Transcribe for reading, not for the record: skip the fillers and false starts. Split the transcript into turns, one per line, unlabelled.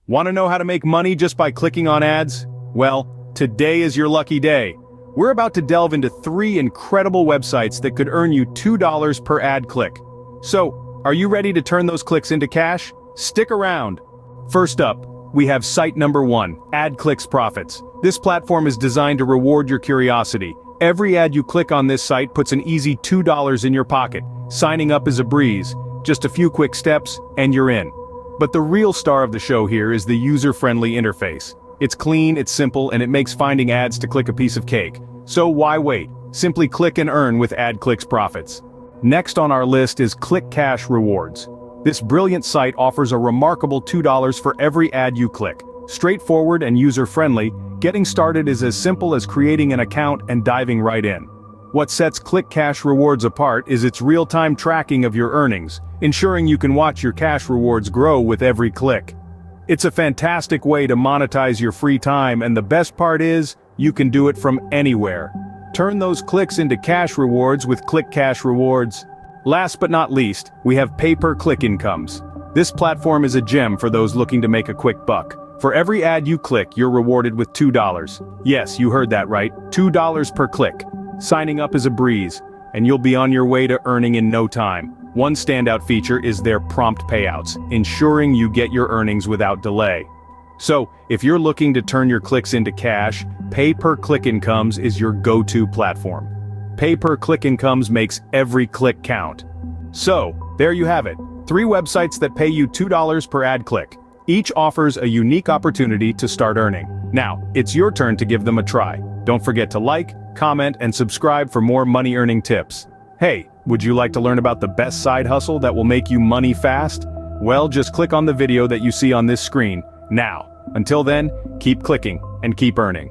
Want to know how to make money just by clicking on ads? Well, today is your lucky day. We're about to delve into 3 incredible websites that could earn you $2 per ad click. So, are you ready to turn those clicks into cash? Stick around. First up, we have site number 1, AdClicks Profits. This platform is designed to reward your curiosity. Every ad you click on this site puts an easy $2 in your pocket. Signing up is a breeze. Just a few quick steps, and you're in. But the real star of the show here is the user-friendly interface. It's clean, it's simple, and it makes finding ads to click a piece of cake. So why wait? Simply click and earn with AdClicks Profits. Next on our list is Click Cash Rewards. This brilliant site offers a remarkable $2 for every ad you click. Straightforward and user-friendly, getting started is as simple as creating an account and diving right in. What sets Click Cash Rewards apart is its real-time tracking of your earnings, ensuring you can watch your cash rewards grow with every click. It's a fantastic way to monetize your free time, and the best part is, you can do it from anywhere. Turn those clicks into cash rewards with Click Cash Rewards. Last but not least, we have pay-per-click incomes. This platform is a gem for those looking to make a quick buck. For every ad you click, you're rewarded with $2. Yes, you heard that right, $2 per click. Signing up is a breeze, and you'll be on your way to earning in no time. One standout feature is their prompt payouts, ensuring you get your earnings without delay. So, if you're looking to turn your clicks into cash, pay-per-click incomes is your go-to platform. Pay-per-click incomes makes every click count. So, there you have it, 3 websites that pay you $2 per ad click. Each offers a unique opportunity to start earning. Now, it's your turn to give them a try. Don't forget to like, comment, and subscribe for more money-earning tips. Hey, would you like to learn about the best side hustle that will make you money fast? Well, just click on the video that you see on this screen, now. Until then, keep clicking and keep earning.